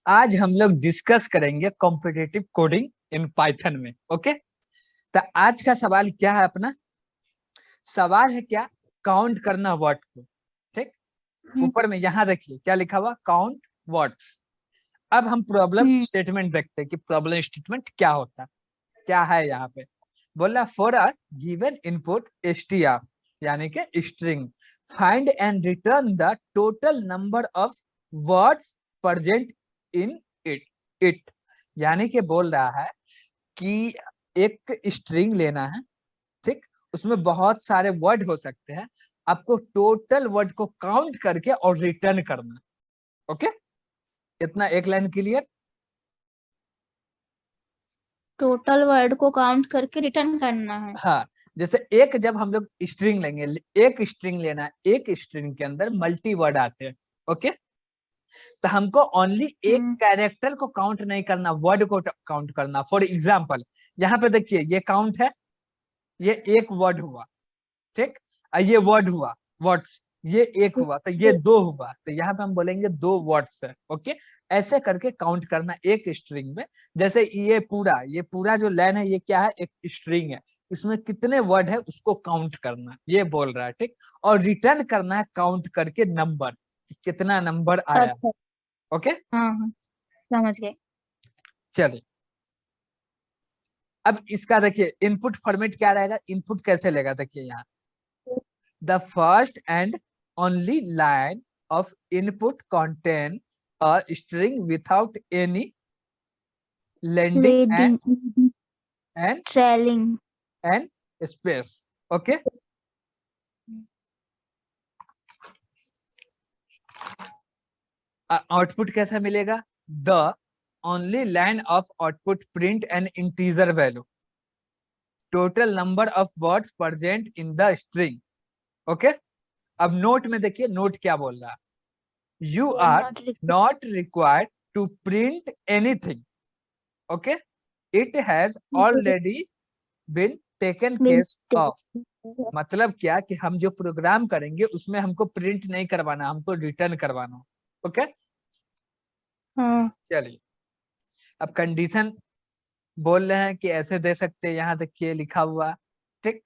आज हम लोग डिस्कस करेंगे कॉम्पिटिटिव कोडिंग इन पाइथन में। ओके, तो आज का सवाल क्या है अपना? सवाल है क्या? काउंट करना वर्ड को। ठीक, ऊपर में यहाँ देखिए क्या लिखा हुआ, काउंट वर्ड्स। अब हम प्रॉब्लम स्टेटमेंट देखते हैं कि प्रॉब्लम स्टेटमेंट क्या होता है, क्या है। यहाँ पे बोल रहा for a given input str यानी कि string, find and return the total number of words present in it यानी कि बोल रहा है कि एक स्ट्रिंग लेना है, ठीक, उसमें बहुत सारे वर्ड हो सकते हैं, आपको टोटल वर्ड को काउंट करके और रिटर्न करना। ओके, इतना एक लाइन क्लियर? टोटल वर्ड को काउंट करके रिटर्न करना है। हाँ, जैसे एक जब हम लोग स्ट्रिंग लेंगे, एक स्ट्रिंग लेना है, एक स्ट्रिंग के अंदर मल्टी वर्ड आते हैं। ओके, तो हमको ओनली एक कैरेक्टर को काउंट नहीं करना, वर्ड को काउंट करना। फॉर एग्जाम्पल यहाँ पे देखिए ये काउंट है, ये एक वर्ड हुआ, ठीक, ये वर्ड हुआ, वर्ड्स, ये एक हुआ, तो ये दो हुआ, तो यहाँ पे हम बोलेंगे दो वर्ड्स है। ओके, ऐसे करके काउंट करना एक स्ट्रिंग में। जैसे ये पूरा जो लाइन है, ये क्या है, एक स्ट्रिंग है, इसमें कितने वर्ड है उसको काउंट करना, ये बोल रहा है। ठीक, और रिटर्न करना है काउंट करके नंबर, कितना नंबर आया। अच्छा, ओके, हाँ समझ गए। चलिए अब इसका देखिए इनपुट फॉर्मेट क्या रहेगा, इनपुट कैसे लेगा। देखिए यहाँ the first and only line of input contain a string without any lending leading and trailing. and space. Okay, output कैसा मिलेगा? the only line of output print an integer value, total number of words present in the string. Okay, अब note में देखिए, note क्या बोल रहा है, you are not required to print anything. Okay, it has already been taken care of। मतलब क्या कि हम जो प्रोग्राम करेंगे उसमें हमको प्रिंट नहीं करवाना, हमको रिटर्न करवाना। ओके, हाँ चलिए अब कंडीशन बोल रहे हैं कि ऐसे दे सकते हैं, यहाँ देखिए लिखा हुआ, ठीक,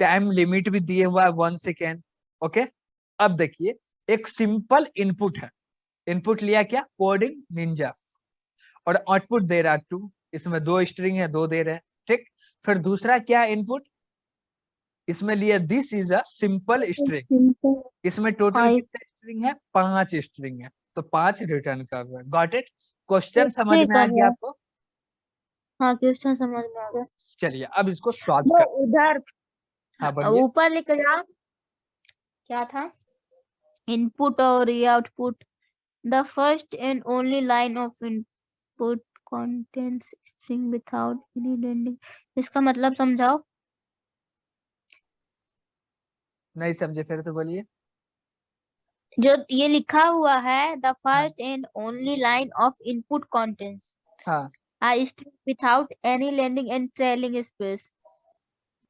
टाइम लिमिट भी दिए हुआ है 1 सेकेंड। ओके, अब देखिए एक सिंपल इनपुट है, इनपुट लिया क्या, कोडिंग निंजा, और आउटपुट दे रहा 2, इसमें दो स्ट्रिंग है, दो दे रहे हैं। ठीक, फिर दूसरा क्या इनपुट, इसमें लिए this is a simple string, इसमें टोटल कितने स्ट्रिंग है, 5 स्ट्रिंग है, तो 5 रिटर्न कर रहे हैं। Got it? क्वेश्चन समझ में आ गया आपको? हाँ क्वेश्चन समझ में आ गया। चलिए अब इसको सॉल्व वो कर। उधर हाँ बोलिए। ऊपर लिख जाओ, क्या था, इनपुट और ये output. The first and only line of input contains string without any ending. इसका मतलब समझाओ। नहीं समझे, फिर से बोलिए। जो ये लिखा हुआ है, the first and only line of input contents हाँ, are string without any landing and trailing space.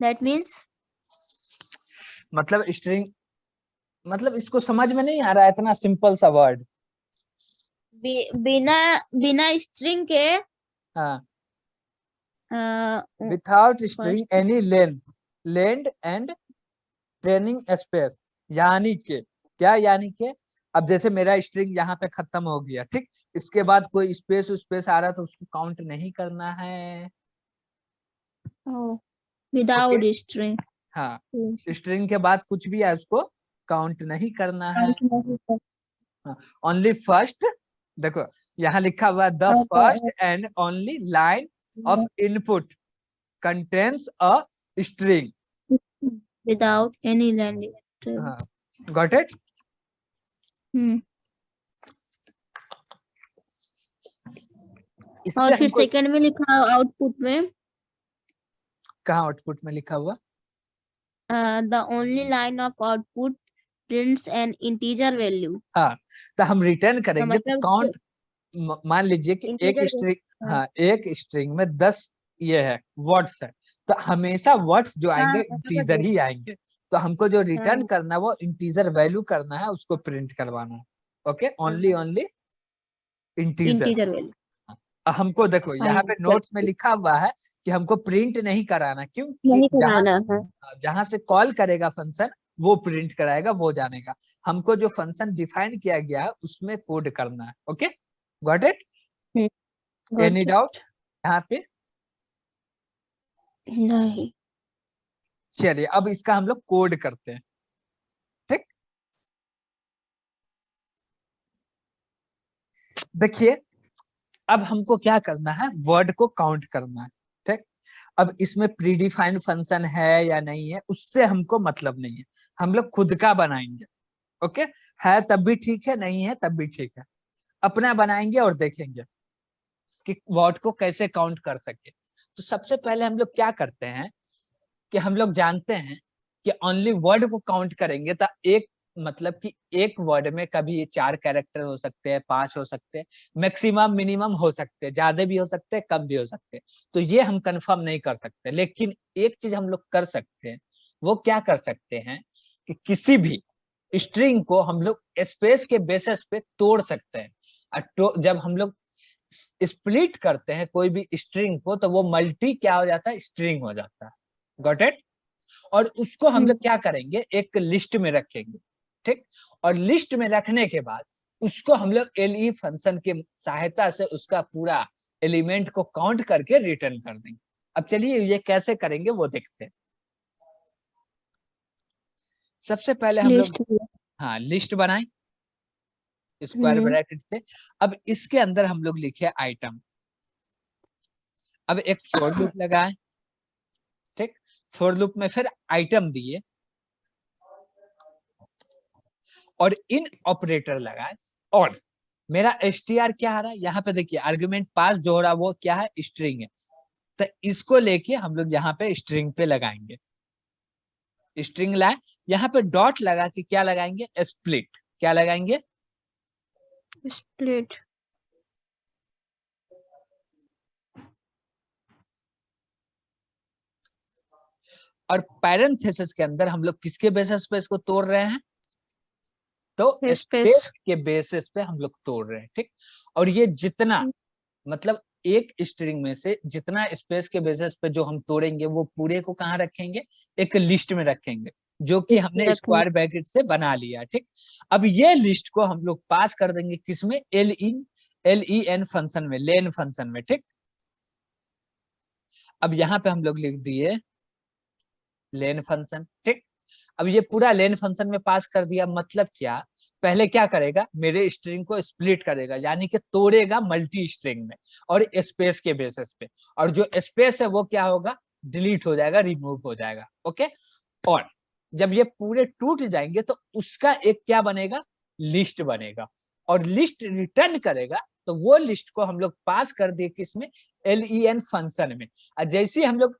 That means मतलब स्ट्रिंग, मतलब इसको समझ में नहीं आ रहा है, इतना सिंपल सा वर्ड। बिना बिना स्ट्रिंग के हाँ, आ, without string first any length, length and trailing space, यानी के क्या, यानी के अब जैसे मेरा स्ट्रिंग यहाँ पे खत्म हो गया, ठीक, इसके बाद कोई स्पेस स्पेस आ रहा तो उसको काउंट नहीं करना है। Okay, without string। हाँ, स्ट्रिंग के बाद कुछ भी है उसको काउंट नहीं करना है। ओनली फर्स्ट, देखो यहाँ लिखा हुआ the first and only line of input contains a string. without any landing। हाँ, गॉट इट? इससे और फिर हमको सेकंड में लिखा आउटपुट में, कहाँ आउटपुट में लिखा हुआ, the only line of output prints N integer value. हाँ, तो हम रिटर्न करेंगे तो मतलब काउंट, मान लीजिए कि एक इंटीजर। स्ट्रिंग, हाँ, एक स्ट्रिंग में 10 ये है वर्ड्स है, तो हमेशा वर्ड्स जो हाँ आएंगे समझ इंटीजर गए। ही आएंगे, तो हमको जो रिटर्न हाँ करना है वो इंटीजर वैल्यू करना है, उसको प्रिंट करवाना है। Okay, only only integer. Integer value. हमको देखो यहाँ पे नोट्स में लिखा हुआ है कि हमको प्रिंट नहीं कराना, क्यों? नहीं जहां कराना है। जहां से कॉल करेगा फंक्शन वो प्रिंट कराएगा, वो जानेगा। हमको जो फंक्शन डिफाइन किया गया है उसमें कोड करना है। Okay, got it? Any doubt यहाँ पे? नहीं। चलिए अब इसका हम लोग कोड करते हैं। ठीक, देखिए अब हमको क्या करना है, वर्ड को काउंट करना है। ठीक, अब इसमें प्रीडिफाइंड फंक्शन है या नहीं है उससे हमको मतलब नहीं है, हम लोग खुद का बनाएंगे। ओके, है तब भी ठीक है, नहीं है तब भी ठीक है, अपना बनाएंगे और देखेंगे कि वर्ड को कैसे काउंट कर सके। तो सबसे पहले हम लोग क्या करते हैं कि हम लोग जानते हैं कि ओनली वर्ड को काउंट करेंगे तो एक मतलब कि एक वर्ड में कभी 4 कैरेक्टर हो सकते हैं, 5 हो सकते हैं, मैक्सिमम मिनिमम हो सकते हैं, ज्यादा भी हो सकते हैं, कम भी हो सकते हैं। तो ये हम कंफर्म नहीं कर सकते, लेकिन एक चीज हम लोग कर सकते हैं। वो क्या कर सकते हैं कि किसी भी स्ट्रिंग को हम लोग स्पेस के बेसिस पे तोड़ सकते हैं। तो जब हम लोग स्प्लिट करते हैं कोई भी स्ट्रिंग को तो वो मल्टी क्या हो जाता है, स्ट्रिंग हो जाता है। Got it? और उसको हम लोग क्या करेंगे, एक लिस्ट में रखेंगे। ठीक, और लिस्ट में रखने के बाद उसको हम लोग एलई फंक्शन के सहायता से उसका पूरा एलिमेंट को काउंट करके रिटर्न कर देंगे। अब चलिए ये कैसे करेंगे वो देखते हैं। सबसे पहले हम लोग हाँ लिस्ट बनाएं स्क्वायर ब्रैकेट से। अब इसके अंदर हम लोग लिखे आइटम। अब एक फॉर लूप लगाएं। ठीक, फॉर लूप में फिर आइटम दिए और इन ऑपरेटर लगाए। और मेरा str क्या आ रहा है यहाँ पे, देखिए आर्गुमेंट पास जो हो रहा वो क्या है, स्ट्रिंग है। तो इसको लेके हम लोग यहाँ पे स्ट्रिंग पे लगाएंगे। स्ट्रिंग लाए, यहाँ पे डॉट लगा के क्या लगाएंगे, स्प्लिट। क्या लगाएंगे, स्प्लिट। और पैरेंथेसिस के अंदर हम लोग किसके बेसिस पे इसको तोड़ रहे हैं, तो स्पेस के बेसिस पे हम लोग तोड़ रहे हैं। ठीक, और ये जितना मतलब एक स्ट्रिंग में से जितना स्पेस के बेसिस पे जो हम तोड़ेंगे वो पूरे को कहाँ रखेंगे, एक लिस्ट में रखेंगे, जो कि हमने स्क्वायर ब्रैकेट से बना लिया। ठीक, अब ये लिस्ट को हम लोग पास कर देंगे किसमें, LEN फंक्शन में, लेन फंक्शन में। ठीक, अब यहाँ पे हम लोग लिख दिए लेन फंक्शन। ठीक, अब ये पूरा लेन फंक्शन में पास कर दिया, मतलब क्या, पहले क्या करेगा, मेरे स्ट्रिंग को स्प्लिट करेगा, यानी कि तोड़ेगा मल्टी स्ट्रिंग में और स्पेस के बेसिस पे। और जो स्पेस है वो क्या होगा, डिलीट हो जाएगा, रिमूव हो जाएगा। ओके, और जब ये पूरे टूट जाएंगे तो उसका एक क्या बनेगा, लिस्ट बनेगा। और लिस्ट रिटर्न करेगा तो वो लिस्ट को हम लोग पास कर दिए किसमें, LEN फंक्शन में। और जैसे हम लोग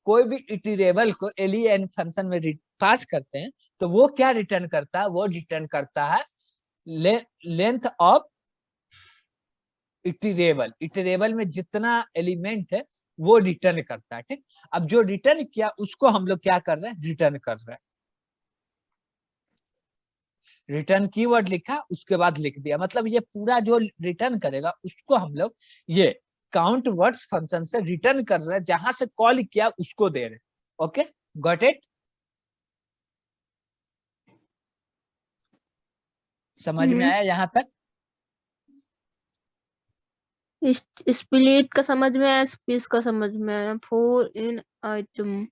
कोई भी इटरेबल को LEN फंक्शन में पास करते हैं तो वो क्या रिटर्न करता है, वो रिटर्न करता है लेंथ ऑफ इटरेबल। इटरेबल में जितना एलिमेंट है वो रिटर्न करता है। ठीक, अब जो रिटर्न किया उसको हम लोग क्या कर रहे हैं, रिटर्न कर रहे हैं। रिटर्न कीवर्ड लिखा, उसके बाद लिख दिया, मतलब ये पूरा जो रिटर्न करेगा उसको हम लोग ये काउंट वर्ड्स फंक्शन से रिटर्न कर रहे हैं, जहां से कॉल किया उसको दे रहे। Okay, got it? समझ में आया यहाँ तक? स्प्लिट का समझ में आया, स्पेस का समझ में आया, फोर इन आइटम।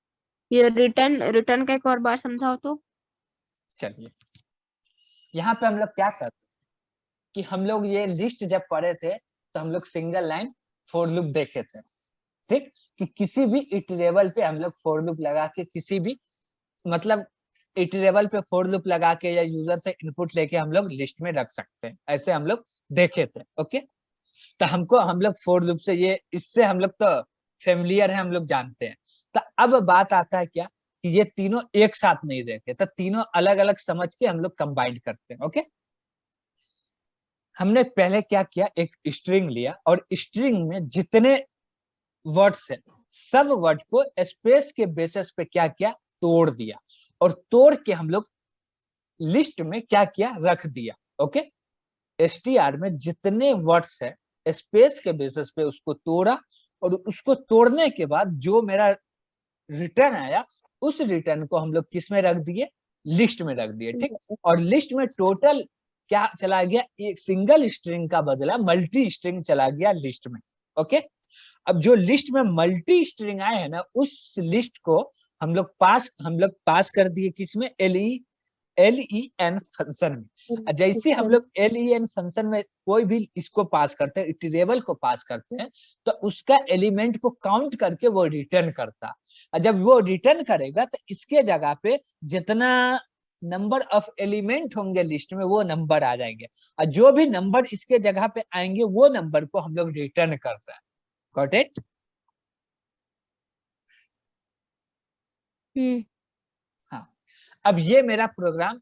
ये रिटर्न का एक और बार समझाओ तो। चलिए यहाँ पे हम लोग क्या करते कि हम लोग ये लिस्ट जब पढ़े थे तो हम लोग सिंगल लाइन फॉर लूप देखे थे। ठीक, कि किसी भी इटरेबल पे हम लोग फॉर लूप लगा के, किसी भी मतलब इटरेबल पे फॉर लूप लगा के या यूजर से इनपुट लेके हम लोग लिस्ट में रख सकते हैं, ऐसे हम लोग देखे थे। ओके, तो हम लोग फॉर लूप से ये, इससे हम लोग तो फेमिलियर है, हम लोग जानते हैं। तो अब बात आता है क्या कि ये तीनों एक साथ नहीं देखे, तो तीनों अलग अलग समझ के हम लोग कंबाइंड करते हैं। ओके, हमने पहले क्या किया, एक स्ट्रिंग लिया और स्ट्रिंग में जितने वर्ड्स है सब वर्ड को स्पेस के बेसिस पे क्या किया, तोड़ दिया। और तोड़ के हम लोग लिस्ट में क्या किया, रख दिया। ओके, str में जितने वर्ड्स है स्पेस के बेसिस पे उसको तोड़ा, और उसको तोड़ने के बाद जो मेरा रिटर्न आया उस रिटर्न को हम लोग किस में रख दिए, लिस्ट में रख दिए, ठीक। और लिस्ट में टोटल क्या चला गया, एक सिंगल स्ट्रिंग का बदला मल्टी स्ट्रिंग चला गया लिस्ट में, ओके। अब जो लिस्ट में मल्टी स्ट्रिंग आए हैं ना, उस लिस्ट को हम लोग पास कर दिए किसमें, LEN फंक्शन में। जैसे हम लोग LEN फंक्शन में कोई भी इसको पास करते हैं, इटरेबल को पास करते हैं, तो उसका एलिमेंट को काउंट करके वो रिटर्न करता है। और जब वो रिटर्न करेगा तो इसके जगह पे जितना नंबर ऑफ एलिमेंट होंगे लिस्ट में वो नंबर आ जाएंगे, और जो भी नंबर इसके जगह पे आएंगे वो नंबर को हम लोग रिटर्न कर रहे हैं। Got it? हाँ, अब ये मेरा प्रोग्राम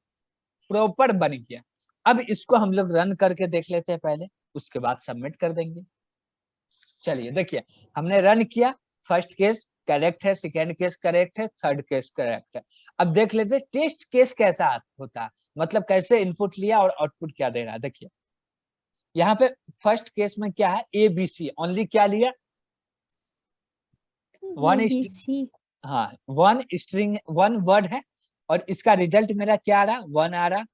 प्रॉपर बन गया। अब इसको हम लोग रन करके देख लेते हैं पहले, उसके बाद सबमिट कर देंगे। चलिए देखिए, हमने रन किया, फर्स्ट केस करेक्ट है, सेकेंड केस करेक्ट है, थर्ड केस करेक्ट है। अब देख लेते हैं टेस्ट केस कैसा होता है, मतलब कैसे इनपुट लिया और आउटपुट क्या दे रहा है। देखिए यहाँ पे फर्स्ट केस में क्या है, ABC ओनली क्या लिया, वन स्ट्रिंग वन वर्ड है, और इसका रिजल्ट मेरा क्या आ रहा, 1 आ रहा,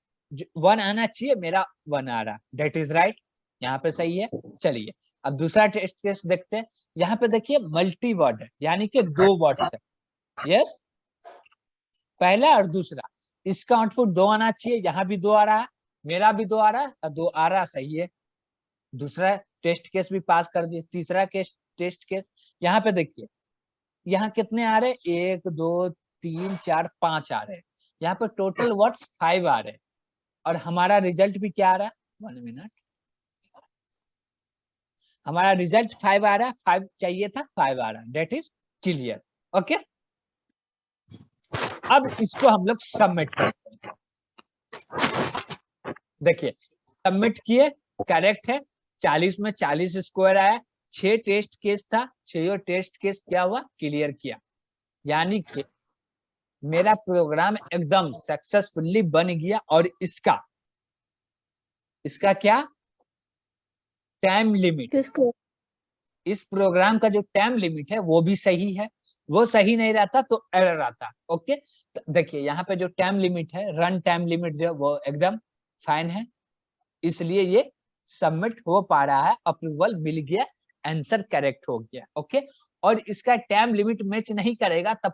1 आना चाहिए, मेरा 1 आ रहा, डेट इज राइट, यहाँ पे सही है। चलिए अब दूसरा टेस्ट केस देखते हैं। यहाँ पे देखिए मल्टी वर्ड है, यानी कि 2 वर्ड्स है, यस, पहला और दूसरा, इसका आउटपुट 2 आना चाहिए, यहाँ भी 2 आ रहा है, मेरा भी 2 आ रहा है, और 2 आ रहा, सही है। दूसरा टेस्ट केस भी पास कर दिए। तीसरा केस टेस्ट केस, यहाँ पे देखिए, यहाँ कितने आ रहे, 1 2 3 4 5 आ रहे हैं, यहाँ पे टोटल वर्ड्स 5 आ रहे हैं, और हमारा रिजल्ट भी क्या आ रहा है, 1 मिनट, हमारा रिजल्ट 5 आ रहा है, 5 चाहिए था, 5 आ रहा है, डेट इज क्लियर, ओके। अब इसको हम लोग सबमिट करते हैं। देखिए सबमिट किए, करेक्ट है, 40 में 40 स्कोर आया, 6 टेस्ट केस था, 6 टेस्ट केस क्या हुआ, क्लियर किया, यानी कि मेरा प्रोग्राम एकदम सक्सेसफुली बन गया। और इसका क्या टाइम लिमिट, इस प्रोग्राम का जो टाइम लिमिट है वो भी सही है, वो सही नहीं रहता तो एरर आता, ओके। तो देखिए यहाँ पे जो टाइम लिमिट है, रन टाइम लिमिट जो वो एकदम फाइन है, इसलिए ये सबमिट हो पा रहा है, अप्रूवल मिल गया, आंसर करेक्ट हो गया, ओके। और इसका टाइम लिमिट मैच नहीं करेगा तब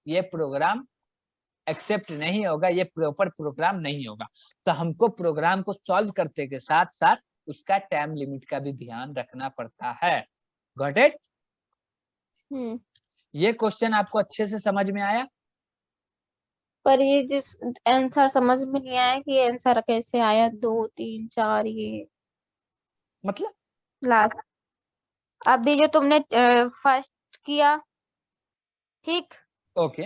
ये प्रोग्राम एक्सेप्ट नहीं होगा, ये प्रॉपर प्रोग्राम नहीं होगा। तो हमको प्रोग्राम को सॉल्व करते के साथ साथ उसका टाइम लिमिट का भी ध्यान रखना पड़ता है। Got it? ये क्वेश्चन आपको अच्छे से समझ में आया? पर ये जिस आंसर समझ में नहीं आया कि आंसर कैसे आया, 2 3 4 ये मतलब लास्ट अभी जो तुमने फर्स्ट किया, ठीक, ओके।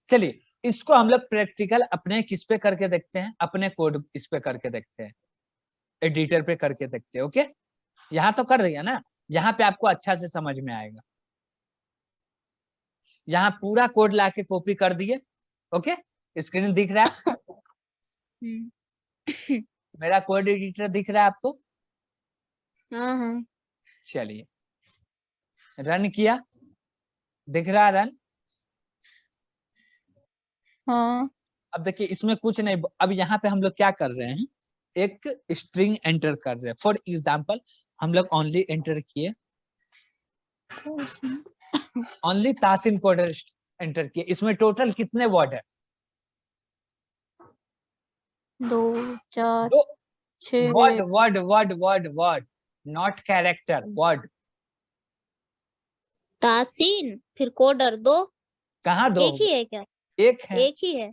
चलिए इसको हम लोग प्रैक्टिकल अपने किस पे करके देखते हैं, अपने कोड इस पे करके देखते हैं, एडिटर पे करके देखते हैं, ओके। यहाँ तो कर दिया ना, यहाँ पे आपको अच्छा से समझ में आएगा। यहाँ पूरा कोड लाके कॉपी कर दिए, ओके, स्क्रीन दिख रहा है? मेरा कोड एडिटर दिख रहा है आपको? हाँ। चलिए रन किया, दिख रहा रन? हाँ। अब देखिए इसमें कुछ नहीं, अब यहाँ पे हम लोग क्या कर रहे हैं, एक स्ट्रिंग एंटर कर रहे हैं। फॉर एग्जाम्पल हम लोग ओनली एंटर किए, ओनली तासिन कोड एंटर किए। इसमें टोटल कितने वर्ड है? 2 4 6 word word word word word, not character, word. Tasin फिर कोडर 2, कहाँ 2? एक ही है क्या? एक है। एक ही है।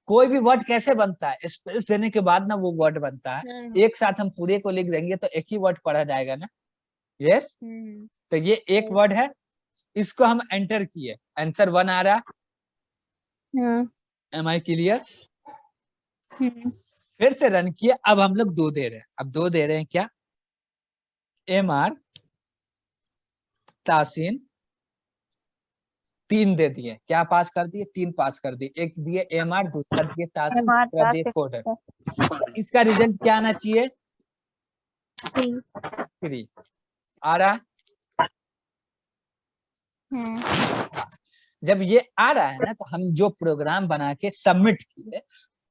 कोई भी वर्ड कैसे बनता है, स्पेस देने के बाद ना वो वर्ड बनता है। एक साथ हम पूरे को लिख देंगे तो एक ही वर्ड पढ़ा जाएगा ना, यस। तो ये एक वर्ड है, इसको हम एंटर किए, आंसर 1 आ रहा। Am I clear? फिर से रन किया, अब हम लोग 2 दे रहे हैं। अब 2 दे रहे हैं क्या, MR तासीन 3 दे दिए, क्या पास कर दिए, 3 पास कर दिए। एक दिए MR, दूसरा दिए तासीन, दूसरा दिए कोडर। इसका रिजल्ट क्या आना चाहिए, 3. 3 आ रहा है। जब ये आ रहा है ना, तो हम जो प्रोग्राम बना के सबमिट किए,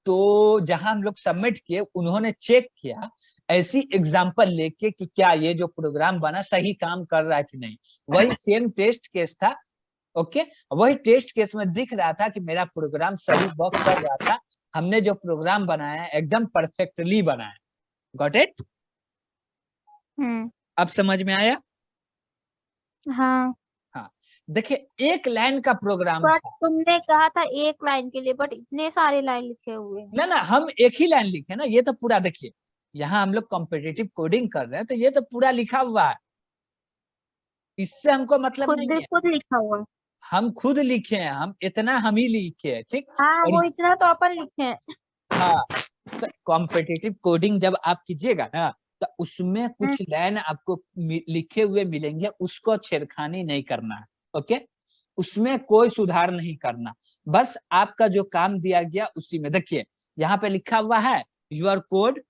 तो जहां हम लोग सबमिट किए उन्होंने चेक किया ऐसी एग्जांपल लेके कि क्या ये जो प्रोग्राम बना सही काम कर रहा है कि नहीं। वही सेम टेस्ट केस था। ओके, वही टेस्ट केस में दिख रहा था कि मेरा प्रोग्राम सही वर्क कर रहा था। हमने जो प्रोग्राम बनाया एकदम परफेक्टली बनाया। Got it? अब समझ में आया? हाँ, हाँ, देखिए एक लाइन का प्रोग्राम बट था। तुमने कहा था एक लाइन के लिए, बट इतने सारे लाइन लिखे हुए हैं। ना ना, हम एक ही लाइन लिखे ना, ये तो पूरा देखिए, यहाँ हम लोग कॉम्पिटिटिव कोडिंग कर रहे हैं तो ये तो पूरा लिखा हुआ है, इससे हमको मतलब नहीं है। खुद लिखा हुआ है। हम खुद लिखे हैं, हम इतना हम ही लिखे हैं, ठीक। हाँ, और वो इतना तो अपन लिखे हैं। हाँ, तो कॉम्पिटिटिव कोडिंग जब आप कीजिएगा ना, तो उसमें कुछ लाइन आपको लिखे हुए मिलेंगे, उसको छेड़खानी नहीं करना है। ओके, उसमें कोई सुधार नहीं करना, बस आपका जो काम दिया गया उसी में। देखिए यहाँ पे लिखा हुआ है योर कोड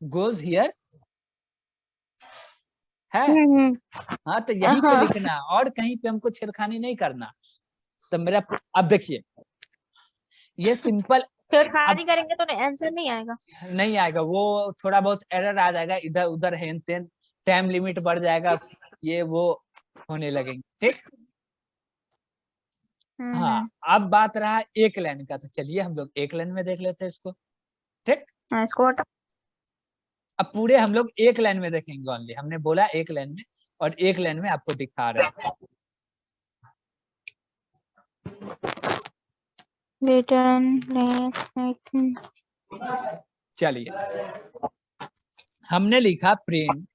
गोज हियर है। हाँ, तो यहीं पे लिखना है और कहीं पे हमको छेड़खानी नहीं करना। तो मेरा अब देखिए ये सिंपल, छेड़खानी करेंगे तो आंसर नहीं आएगा। नहीं आएगा, वो थोड़ा बहुत एरर आ जाएगा, इधर उधर हेन तेन, टाइम लिमिट बढ़ जाएगा, ये वो होने लगेंगे, ठीक। हाँ, अब बात रहा एक लाइन का, तो चलिए हम लोग एक लाइन में देख लेते हैं इसको, ठीक। इसको अब पूरे हम लोग एक लाइन में देखेंगे ओनली, हमने बोला एक लाइन में, और एक लाइन में आपको दिखा रहे हैं। चलिए हमने लिखा प्रिंट,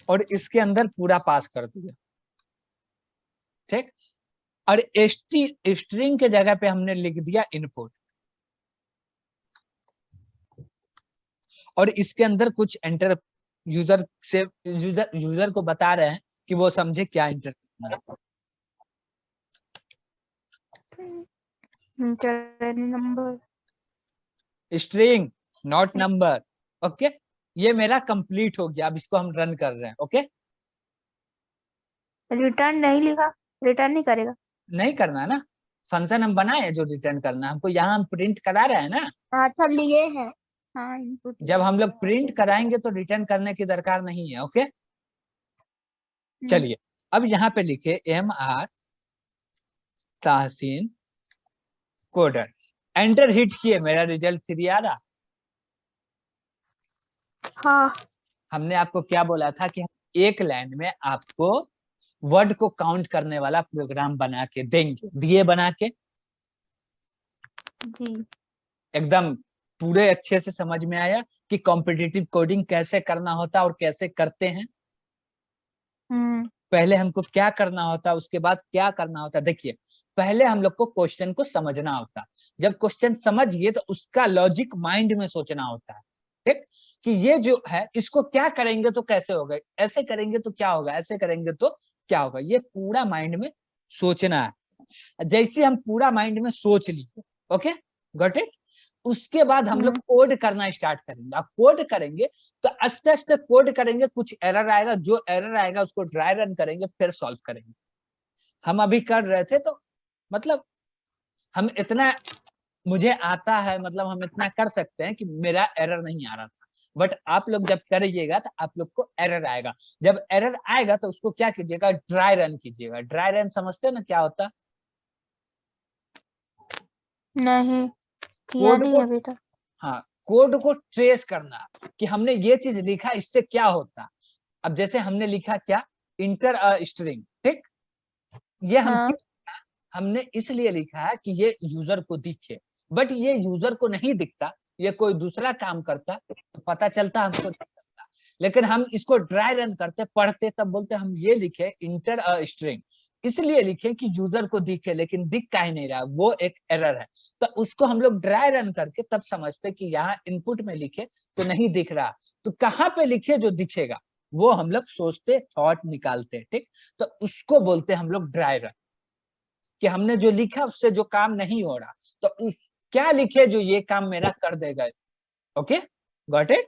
और इसके अंदर पूरा पास कर दिया, ठीक। और स्ट्रिंग के जगह पे हमने लिख दिया इनपुट, और इसके अंदर कुछ एंटर यूजर से यूजर को बता रहे हैं कि वो समझे क्या एंटर करना है। Number, string not number. Okay, ये मेरा कंप्लीट हो गया, अब इसको हम रन कर रहे हैं। ओके, रिटर्न नहीं लिखा, रिटर्न नहीं करेगा। नहीं करना है ना, फंक्शन हम बनाए जो रिटर्न करना, हमको यहाँ हम प्रिंट करा रहे हैं ना। अच्छा, लिए हैं। हाँ, इनपुट जब हम लोग प्रिंट कराएंगे तो रिटर्न करने की दरकार नहीं है। ओके, चलिए अब यहाँ पे लिखे MR ताहसीन कोडर, एंटर हिट किए, मेरा रिजल्ट 3 आ रहा। हाँ, हमने आपको क्या बोला था कि हम एक लाइन में आपको वर्ड को काउंट करने वाला प्रोग्राम बना के देंगे, दिए बना के जी। एकदम पूरे अच्छे से समझ में आया कि कॉम्पिटिटिव कोडिंग कैसे करना होता और कैसे करते हैं। पहले हमको क्या करना होता, उसके बाद क्या करना होता। देखिए पहले हम लोग को क्वेश्चन को समझना होता, जब क्वेश्चन समझ गए तो उसका लॉजिक माइंड में सोचना होता है, ठीक। कि ये जो है इसको क्या करेंगे तो कैसे होगा, ऐसे करेंगे तो क्या होगा, ऐसे करेंगे तो क्या होगा, ये पूरा माइंड में सोचना है। जैसे हम पूरा माइंड में सोच लिए, ओके गॉट इट, उसके बाद हम लोग कोड करना स्टार्ट करेंगे। अब कोड करेंगे तो आस्ते आस्ते कोड करेंगे, कुछ एरर आएगा, जो एरर आएगा उसको ड्राई रन करेंगे, फिर सॉल्व करेंगे। हम अभी कर रहे थे तो मतलब हम इतना मुझे आता है, मतलब हम इतना कर सकते हैं कि मेरा एरर नहीं आ रहा था, बट आप लोग जब करिएगा तो आप लोग को एरर आएगा। जब एरर आएगा तो उसको क्या कीजिएगा, ड्राई रन कीजिएगा। ड्राई रन समझते हैं ना क्या होता? नहीं किया नहीं अभी तक। हाँ, कोड को ट्रेस करना कि हमने ये चीज लिखा, इससे क्या होता। अब जैसे हमने लिखा क्या, इंटर अ स्ट्रिंग, ठीक। ये हम हमने इसलिए लिखा है कि ये यूजर को दिखे, बट ये यूजर को नहीं दिखता, ये कोई दूसरा काम करता तो पता चलता, हमको नहीं चलता। लेकिन हम इसको ड्राई रन करते, पढ़ते, तब बोलते हम ये लिखे इंटर अ स्ट्रिंग, इसलिए लिखे कि यूजर को दिखे, लेकिन दिख का ही नहीं रहा, वो एक एरर है। तो उसको हम लोग ड्राई रन करके तब समझते कि यहाँ इनपुट में लिखे तो नहीं दिख रहा, तो कहाँ पे लिखे जो दिखेगा, वो हम लोग सोचते, थॉट निकालते, ठीक। तो उसको बोलते हम लोग ड्राई रन, कि हमने जो लिखा उससे जो काम नहीं हो रहा, तो तो क्या लिखे जो ये काम मेरा कर देगा। Okay, got it.